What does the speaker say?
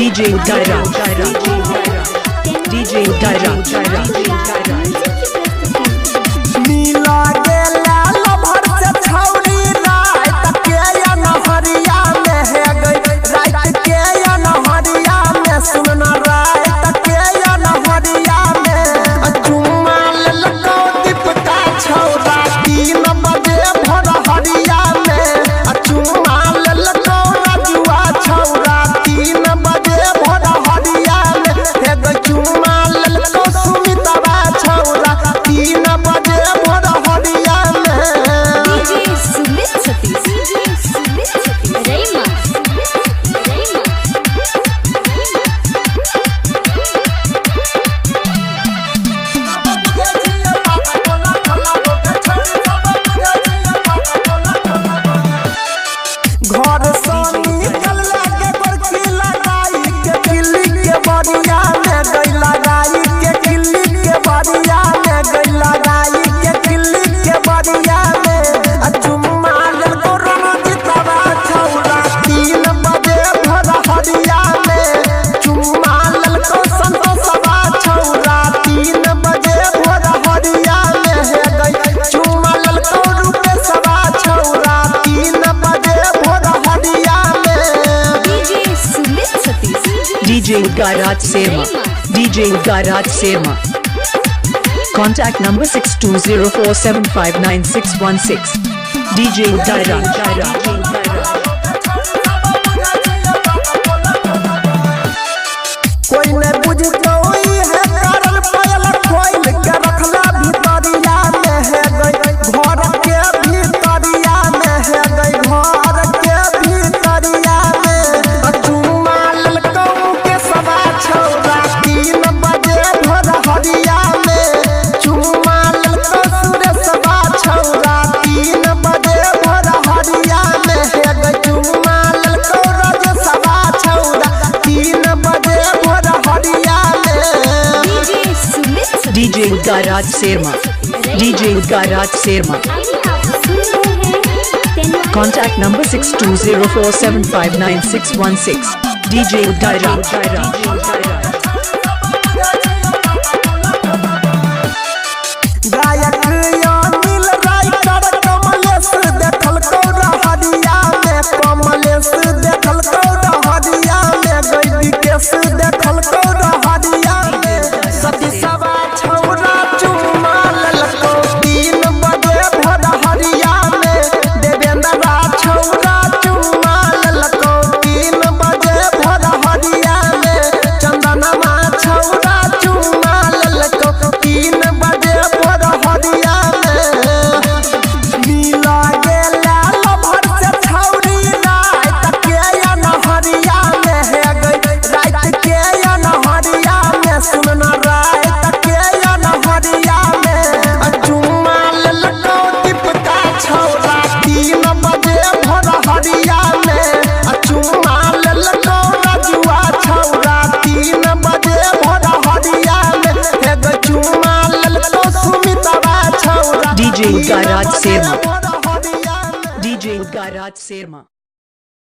DJ Udaira, DJ Udaira, नीला गेला lover से छौरी रात के अनहरिया में है गई रात के अनहरिया में सुनना रात के अनहरिया में चुम्मा ललको दीपका छौरा 3 बजे भोर हरिया में चुम्मा ललको रजुआ छौरा 3 बजे भोर हरिया में है गई चुम्मा ललको सुमितवा छौरा 3 बजे भोर हरिया में DJ Sumit Satish, DJ Sumit Satish, Rayma, घर से निकल लागे बरखी लगाई के किल्ली के बरिया में गई लगाई के किल्ली के बरिया में गई लगाई के किल्ली के बरिया में चुम्मा ललको रणजीतवा छौरा 3 बजे भोर हरिया में चुम्मा ललको संतोषवा छौरा 3 बजे भोर हरिया में है गई चुम्मा ललको रूपेशवा छौरा 3 बजे भोर हरिया में DJ Sumit Satish, DJ Udairaj Serma, DJ Udairaj Serma. Contact number 6204759616. DJ Udaira. कोई ने बुझतो है करल पायल खोल के रखला भितरिया में है गई घर के भितरिया में है गई घर के भितरिया में चुम्मा ललको के सवा छौरा 3 बजे भोर हरिया में चुम्मा ललको सुरेशवा छौरा 3 बजे भोर हरिया में है गई चुम्मा ललको राजेशवा छौरा 3 बजे भोर हरिया में DJ Sumit Satish. DJ Udairaj Serma, DJ Udairaj Serma. Contact number 6204759616. DJ Udaira. गायक अनिल राइटर कमलेश देखल कौरा हरिया में कमलेश देखल कौरा हरिया में गई विकेश देखल कौरा हरिया में सतीशवा छौरा चुम्मा ललको 3 बजे भोर हरिया में देवेंद्रा छौरा चुम्मा ललको 3 बजे भोर हरिया में चंदनमा छौरा चुम्मा ललको 3 बजे भोर हरिया में नीला गेला लभर से छौरी रात के अनहरिया में है गई रात के अनहरिया में सुनना रात के अनहरिया में चुम्मा ललको दीपका छौरा 3 बजे भोर हरिया में चुम्मा ललको रजुआ छौरा 3 बजे भोर हरिया में है गई चुम्मा ललको सुमितवा छौरा DJ Udairaj Serma, भोर हरिया में DJ Udairaj Serma.